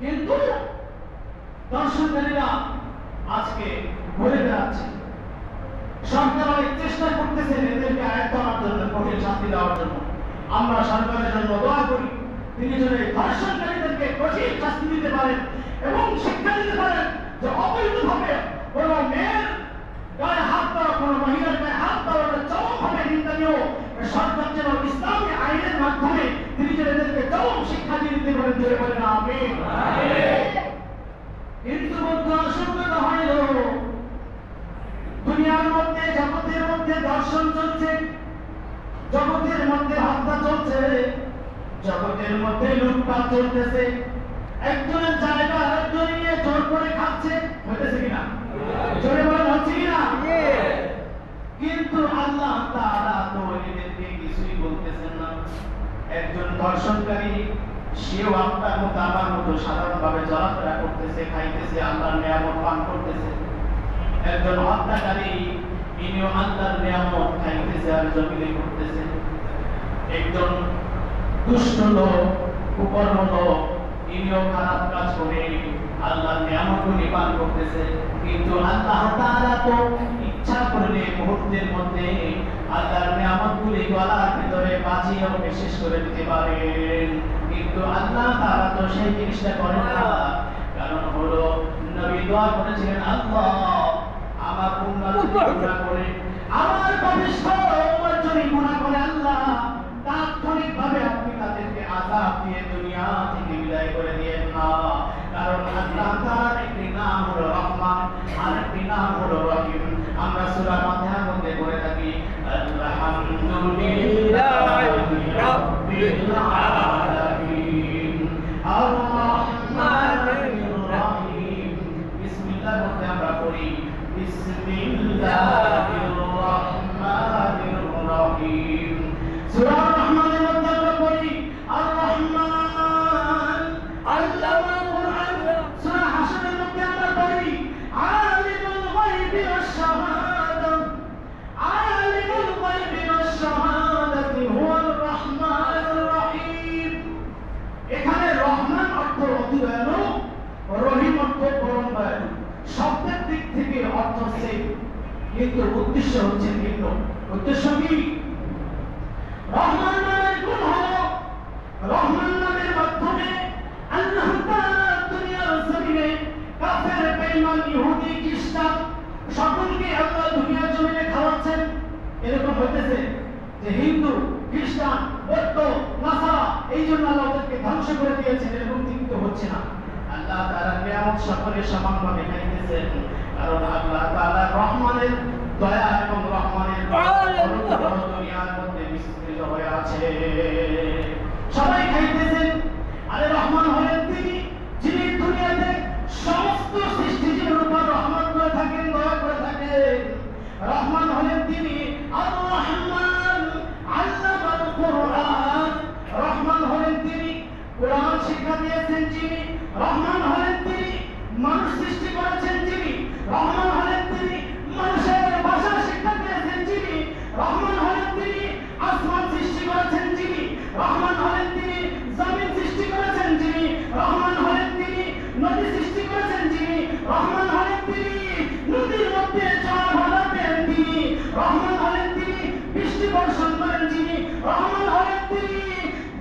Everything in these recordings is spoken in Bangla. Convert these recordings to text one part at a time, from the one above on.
কিন্তু দর্শনকারীরা আজকে ঘুরে বেড়াচ্ছে। সরকার অনেক চেষ্টা করতেছেন এদেরকে আয়ত্ত করার জন্য, কঠিন শাস্তি দেওয়ার জন্য। আমরা সরকারের জন্য দোয়া করি তিনি যেন এই ধর্ষণকারীদেরকে কঠিন শাস্তি দিতে পারেন এবং শিক্ষা দিতে পারেন যে অবৈধভাবে কোন মেয়ের গায়ে হাত দেওয়া, কোন মহিলার গায়ে হাত দেওয়া চরমভাবে নিন্দনীয়। সরকার যেন ইসলামী আইনের মাধ্যমে তিনি যেন এদেরকে চরম শিক্ষা দিয়ে দিতে পারেন, জোরে বলেন আমিন। কিন্তু বন্ধুরা, সত্যতা হইল দুনিয়ার মধ্যে, জগতের মধ্যে দর্শন চলছে, জগতের মধ্যে হত্যা চলছে, জগতের মধ্যে লুটপাট চলতেছে। একজনের জায়গা আরেকজন নিয়ে জোর করে খাচ্ছে, হইতেছে কিনা? জোরে বলেন হচ্ছে কিনা? কিন্তু আল্লাহ তাআলা তো এদেরকে কিছুই বলতেছেন না। একজন দর্শনকারী সেও আপনার মতো আমার মতো সাধারণভাবে চলাফেরা করতেছে, খাইতেছে, আল্লাহর নিয়ামত পান করতেছে। একজন হত্যাকারী ইনিও আল্লাহর নিয়ামত খাইতেছে আর জমিনে করতেছে। একজন দুষ্ট লোক, কুকর্ম লোক, ইনিও খারাপ কাজ করে আল্লাহর নিয়ামতগুলি পান করতেছে। কিন্তু আল্লাহ তাআলা তো ইচ্ছা করলে মুহূর্তের মধ্যে আল্লাহর নিয়ামতগুলি গলার ভিতরে বাজিয়ে শেষ করে দিতে পারেন। কিন্তু আল্লাহ তাআলা তো সেই জিনিসটা করেন না। কারণ হলো নবী দোয়া করেছিলেন, আল্লাহ আমার উম্মত গুনাহ করে, আমার পাপিষ্ঠ উম্মত যদি গুনাহ করে আল্লাহ তাৎক্ষণিকভাবে আপনি তাদেরকে আযাব দিয়ে দুনিয়া থেকে বিদায় করে দিয়েন না। কারণ আল্লাহ তাআলার একটি নাম হলো রহমান, আর একটি নাম হলো রহিম। আমরা সূরা ফাতিহার মধ্যে পড়ে থাকি আলহামদুলিল্লাহি রাব্বিল আলামিন আর রহমানির রহিম। বিসমিল্লাহর মধ্যে আমরা পড়ি বিসমিল্লাহির রহমানির রহিম। সূরা রহমানের মধ্যে আমরা পড়ি আর রহমান আল্লামাল কুরআন। সূরা হাশরের মধ্যে আমরা পড়ি আলিমুল গায়বি ওয়াশ শাহাদা, আলিমুল গায়বি ওয়াশ শাহাদাতি হুয়ার রহমানুর রহিম। এখানে রহমান অর্থ অতি দয়ালু, রহিম অর্থ পরম দয়ালু। শব্দের দিক থেকে অর্থ সেম, কিন্তু উদ্দেশ্য হচ্ছে ভিন্ন। উদ্দেশ্য কি? রহমান নামের গুণ হলো, রহমান নামের মাধ্যমে আল্লাহ তাআলা দুনিয়ার জমিনে কাফের, বেঈমান, ইহুদি, খ্রিস্টান সকলকে আল্লাহ দুনিয়ার জমিনে খাওয়াচ্ছেন। এরকম হইতেছে যে হিন্দু, খ্রিস্টান, বৌদ্ধ, নাসারা এই জন্য আল্লাহ ওদেরকে ধ্বংস করে দিয়েছেন, এরকম কিন্তু হচ্ছে না। আল্লাহ তাআলা নিয়ামত সকলে সমানভাবে খাইতেছেন। কারণ আল্লাহ তাআলা রহমানের দয়া এবং রহমানের অনুগ্রহ দুনিয়ার মধ্যে বিস্তৃত হয়ে আছে। সবাই খাইতেছেন। আরে রহমান হলেন তিনি যিনি দুনিয়াতে সমস্ত সৃষ্টিজীবের উপর রহমত করে থাকেন, দয়া করে থাকেন। রহমান হলেন তিনি আর রহমান আল্লামাল কুরআন। রহমান হলেন তিনি কোরআন শিক্ষা দিয়েছেন যিনি। রহমান হলেন তিনি মানুষ সৃষ্টি করেছেন যিনি। রহমান হলেন তিনি মানুষের ভাষা শিক্ষা দিয়েছেন যিনি। রহমান হলেন তিনি আসমান সৃষ্টি করেছেন যিনি। রহমান হলেন তিনি জমিন সৃষ্টি করেছেন যিনি। রহমান হলেন তিনি নদী সৃষ্টি করেছেন যিনি। রহমান হলেন তিনি নদীর মধ্যে জল ভালাতেন তিনি। রহমান হলেন তিনি বৃষ্টি বর্ষণ করেন যিনি। রহমান হলেন তিনি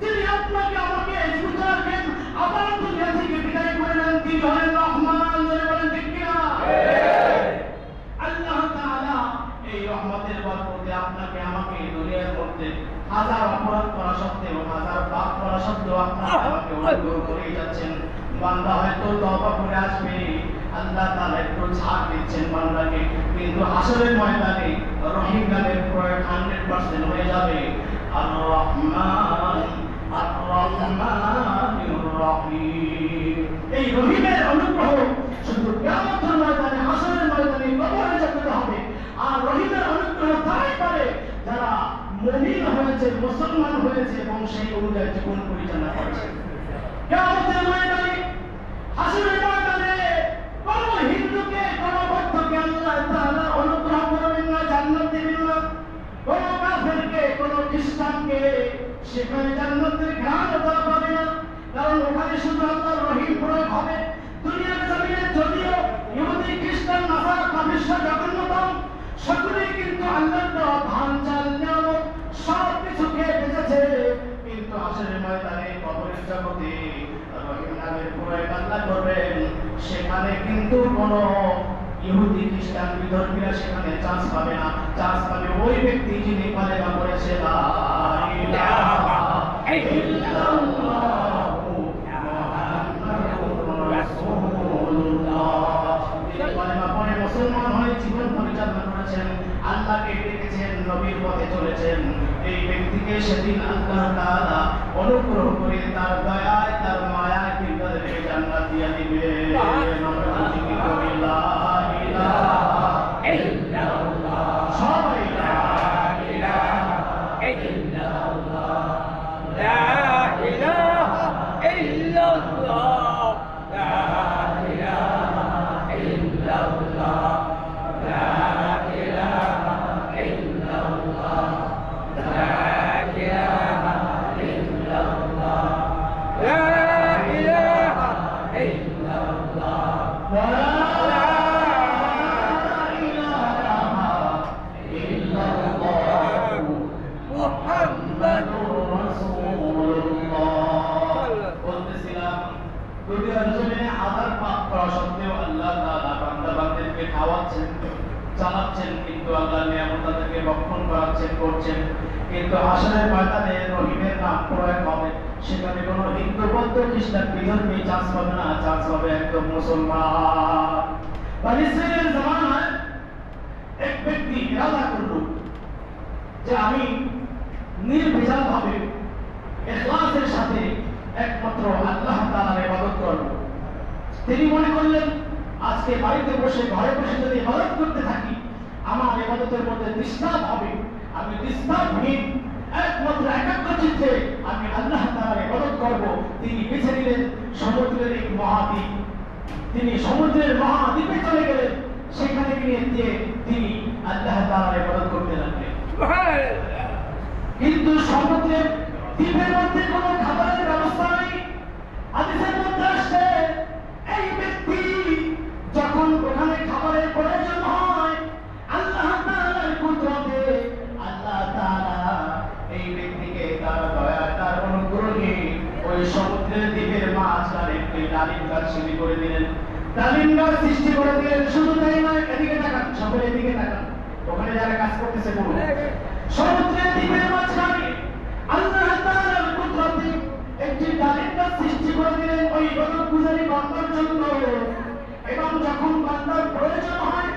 যিনি আপনাকে আমাকে জীবিত রাখেন, আবার দুনিয়া থেকে বিদায় করে নেন, তিনি হলেন রহমান। জোরে বলেন ঠিক কিনা? আল্লাহ তাআলা এই রহমতের বরকতে আপনাকে আমাকে দুনিয়ার মধ্যে হাজার অপরাধ করা সত্ত্বেও, হাজার পাপ করা সত্ত্বেও আপনাকে আমাকে অনুগ্রহ করে যাচ্ছেন। বান্দা হয়তো তওবা করে আসবে, আল্লাহ তাআলা একটু ছাড় দিচ্ছেন বান্দাকে, কিন্তু হাসরের ময়দানে রহিম নামের প্রয়োগ 100% হয়ে যাবে। আর রহমান আর রহমানির রহিম। এই রহিমের অনুগ্রহ শুধু কিয়ামতের ময়দানে, হাসরের ময়দানে, কবরে যেতে হবে। আর রহিমের অনুগ্রহ তারাই পারে যারা মুমিন হয়েছে, মুসলমান হয়েছে এবং সেই অনুযায়ী জীবন পরিচালনা করেছে। কিয়ামতের ময়দানে, হাসরের ময়দানে কোন হিন্দুকে, কোন বৌদ্ধকে আল্লাহ তাআলা অনুগ্রহ করবেন না, জান্নাত দিবেন না। কোন কাফেরকে, কোন খ্রিস্টানকে সেখানে জান্নাতের ঘ্রাণ দেওয়া পাবে না। কারণ ওখানে শুধু আল্লাহর রহিম প্রয়োগ রহিম নামের পুরায় কান্না করবেন, সেখানে কিন্তু কোনো ইহুদি খ্রিস্টান বিধর্মীরা সেখানে চান্স পাবে না। চান্স পাবে ওই ব্যক্তি যিনি কালেমা পড়েছে লা ইলাহা ইল্লাল্লাহু মুহাম্মাদুর রাসূলুল্লাহ। তিনি কালেমা পড়ে মুসলমান হয়ে জীবন পরিচালনা করেছেন, আল্লাহকে ডেকেছেন, নবীর পথে চলেছেন। এই ব্যক্তিকে সেদিন আল্লাহ তাআলা অনুগ্রহ করে তার দয়ায় তার মায়ায় ফিরদৌসে জান্নাত দিয়ে দিবে। আমরা জিকির করি লা ইলাহা ইল্লাল্লাহ, সবাই লা ইলাহা ইল্লাল্লাহ, লা ইলাহা ইল্লাল্লাহ, লা ইলাহা ইল্লাল্লাহ, লা ইলাহা ইল্লাল্লাহ, লা ইলাহা ইল্লাল্লাহ, লা ইলাহা ইল্লাল্লাহ, লা ইলাহা ইল্লাল্লাহ মুহাম্মাদুর রাসূলুল্লাহ। বলতেছিলাম দুনিয়ার জমিনে আযাব পাপ করা সত্ত্বেও আল্লাহ তাআলা বান্দা-বান্দীদেরকে খাওয়াচ্ছেন, চালাচ্ছেন, কিন্তু আল্লাহর নিয়ামত তাদেরকে ভক্ষণ করাচ্ছেন, করছেন। কিন্তু হাশরের ময়দানে রহিমের নাম প্রয়োগ হবে, সেখানে কোনো হিন্দু বৌদ্ধ খ্রিস্টান বিধর্মী চান্স পাবে না, চান্স পাবে একদম মুসলমান। বনী ইসরাঈলের জামানায় এক ব্যক্তি ইরাদা করলো যে আমি নির্ভেজাল ভাবে ইখলাসের সাথে একমাত্র আল্লাহ তাআলার ইবাদত করব। তিনি মনে করলেন আজকে বাড়িতে বসে ঘরে বসে যদি ইবাদত করতে থাকি আমার ইবাদতের মধ্যে ডিস্টার্ব হবে, আমি ডিস্টার্বহীন একমাত্র একাগ্র চিত্তে আমি আল্লাহ তাআলার ইবাদত করব। তিনি বেছে নিলেন সমুদ্রের এক মহাদ্বীপ, তিনি সমুদ্রের মহাদ্বীপে চলে গেলেন, সেখানে গিয়ে তিনি আল্লাহ তাআলার ইবাদত করতে লাগলেন। সুবহানাল্লাহ। কিন্তু সমুদ্রের দ্বীপের মধ্যে কোনো খাবারের ব্যবস্থা নেই। হাদিসের মধ্যে আসছে এই ব্যক্তি যখন ওখানে খাবারের প্রয়োজন হয় আল্লাহ তাআলার কুদরতে আল্লাহ তাআলা এই ব্যক্তিকে তার দয়া তার অনুগ্রহে ওই সমুদ্রের দ্বীপের মাঝখানে একটি ডালিম গাছ সৃষ্টি করে দিলেন। ডালিম গাছ সৃষ্টি করে দিলেন, শুধু তাই নয়, এদিকে তাকান, সকলে এদিকে তাকান, ওখানে যারা কাজ করতেছে বলুন। সমুদ্রের দ্বীপের মাঝখানে আল্লাহ তাআলার কুদরতে একটি ডালিম গাছ সৃষ্টি করে দিলেন ওই ইবাদতগুজারী বান্দার জন্য। এবং যখন বান্দার প্রয়োজন হয়,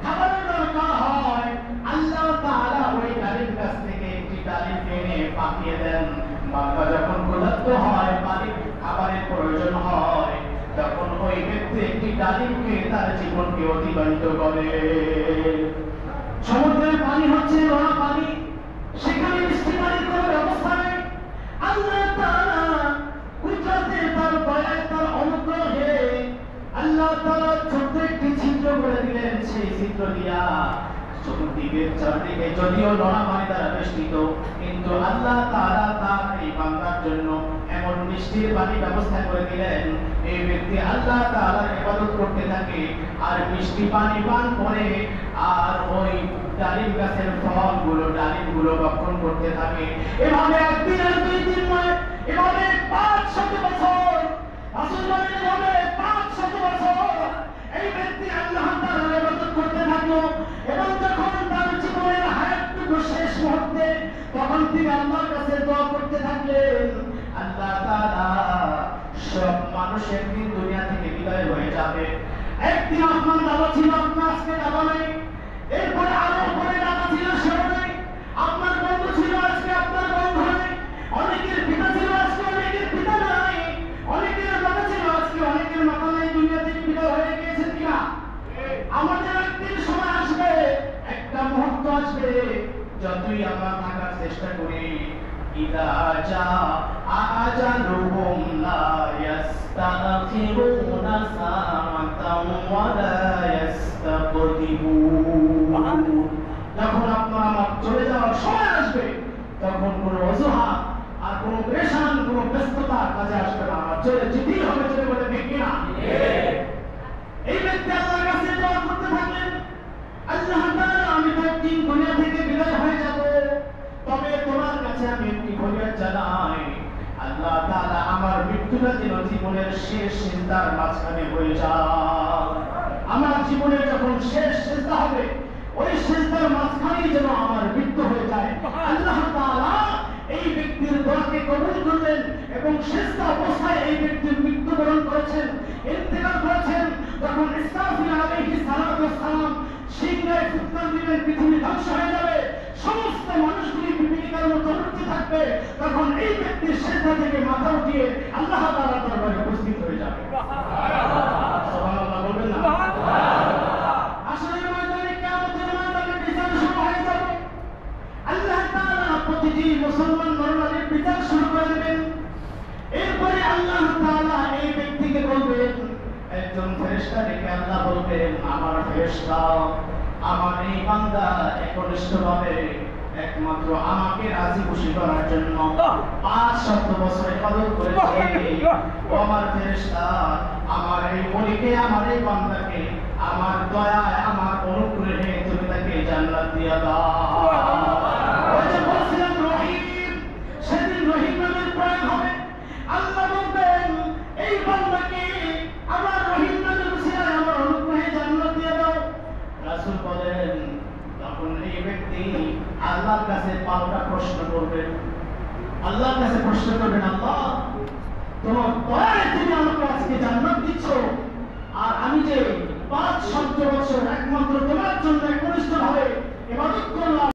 খাবারের দরকার হয়, আল্লাহ তাআলা ওই ডালিম গাছ থেকে একটি ডালিম এনে পাকিয়ে দেন। বান্দা যখন ক্ষুধার্ত হয়, পানি খাবারের প্রয়োজন হয়, তখন ওই ব্যক্তি একটি ডালিম খেয়ে তার জীবনকে অতিবাহিত করে। সমুদ্রের পানি হচ্ছে নোনা পানি, সেখানে মিষ্টি পানির কোনো ব্যবস্থা নেই। আল্লাহ তাআলা কুদরতে তার দয়ায় তার অনুগ্রহে আল্লাহ তাআলা ছোট্ট একটি ছিদ্র করে দিলেন। সেই ছিদ্র দিয়া চতুর্দিকের চারদিকে যদিও নোনা পানি দ্বারা বেষ্টিত, কিন্তু আল্লাহ তাআলা তার এই বান্দার জন্য এমন মিষ্টির পানি ব্যবস্থা করে দিলেন, এই ব্যক্তি আল্লাহ তাআলার ইবাদত করতে থাকে আর মিষ্টি পানি পান করে আর ওই ডালিম গাছের ফলগুলো ডালিমগুলো ভক্ষণ করতে থাকে। এভাবে একদিন আর দুই দিন নয়, এভাবে 500 বছর রাসূল বলেন এভাবে 500 বছর এই ব্যক্তি আল্লাহ তাআলার ইবাদত করতে থাকলো। এবং যখন তার জীবনের হায়াতটুকু শেষ মুহূর্তে, তখন তিনি আল্লাহর কাছে দোয়া করতে থাকলেন, আল্লাহ তাআলা সব মানুষ একদিন দুনিয়া থেকে বিদায় হয়ে যাবে। একদিন আপনার দাদা ছিল, আপনার আজকে দাদা নেই, এরপরে আরো পরে দাদা ছিল, সেও নেই। আপনার বন্ধু ছিল, আজকে আপনার বন্ধু নেই। অনেকের পিতা ছিল, আজকে অনেকের পিতা নাই। অনেকের মাতা ছিল, আজকে অনেকের মাতা নাই, দুনিয়া থেকে বিদায় হয়ে গিয়েছেন কিনা? আমাদের একদিন সময় আসবে, একটা মুহূর্ত আসবে, যতই আমরা থাকার চেষ্টা করি, ইদা জা আজালুহুম লা ইস্তাখিরুনা সাআতান ওয়া লা ইস্তাকদিমুন। যখন আপনার আমার চলে যাওয়ার সময় আসবে, তখন কোনো অজুহাত আর কোনো পেরেশান, কোনো ব্যস্ততা কাজে আসবে না, আমার চলে যেতেই হবে। চলে বলে ঠিক না? এই ব্যক্তি আল্লাহর কাছে দোয়া করতে থাকলেন, আল্লাহ তাআলা আমি তো একদিন দুনিয়া থেকে বিদায় হয়ে যাব, তবে তোমার কাছে আমি একটি ফরিয়াদ জানাই, আল্লাহ তাআলা আমার মৃত্যুটা যেন জীবনে জীবনের শেষ সিজদার মাঝখানে হয়ে যায়। আমার জীবনের যখন শেষ সিজদা হবে, ওই সিজদার মাঝখানেই যেন আমার মৃত্যু হয়ে যায়। আল্লাহ তাআলা এই ব্যক্তির দোয়াকে কবুল করলেন এবং সিজদা অবস্থায় এই ব্যক্তির মৃত্যুবরণ করেছেন, ইন্তেকাল করেছেন। যখন ইসরাফিল আলাইহিস সালাতু ওয়াস সালাম সিংহায় ফুৎকার দিবেন, পৃথিবী ধ্বংস হয়ে যাবে, সমস্ত মানুষগুলি বিপিলিকার মতো উঠতে থাকবে, তখন এই ব্যক্তির সিজদা থেকে মাথা উঠিয়ে আল্লাহ তাআলার দরবারে উপস্থিত হয়ে যাবে। সুবহানাল্লাহ বলবেন না? আসরের ময়দানে, কিয়ামতের ময়দানে বিচার শুরু হয়ে যাবে। আল্লাহ তাআলা প্রতিটি মুসলমান নরনারীর বিচার শুরু করে দেবেন। এরপরে আল্লাহ তাআলা এই ব্যক্তিকে বলবেন, একজন ফেরেশতা ডেকে আল্লাহ বলবেন, আমার ফেরেশতা, আমার এই বান্দা একনিষ্ঠভাবে একমাত্র আমাকে রাজি খুশি করার জন্য 500 বছর ইবাদত করেছে। ও আমার ফেরেশতা, আমার এই ওলিকে, আমার এই বান্দাকে আমার দয়ায়, আমার অনুগ্রহে তুমি তাকে জান্নাত দিয়ে দাও। ওই যে বলছিলাম রহিম, সেদিন রহিম নামের প্রয়োগ হবে। আল্লাহ বলবেন, এই বান্দাকে আমার রহিম নামের উসিলায় আমার অনুগ্রহে জান্নাত দিয়ে দাও। রাসূল বলেন, তখন এই ব্যক্তি আল্লাহর কাছে পাল্টা প্রশ্ন করবেন। আল্লাহর কাছে প্রশ্ন করবেন, আল্লাহ, তোমার দয়ায় তুমি আমাকে আজকে জান্নাত দিচ্ছ, আর আমি যে 500 বছর একমাত্র তোমার জন্য একনিষ্ঠভাবে ইবাদত করলাম,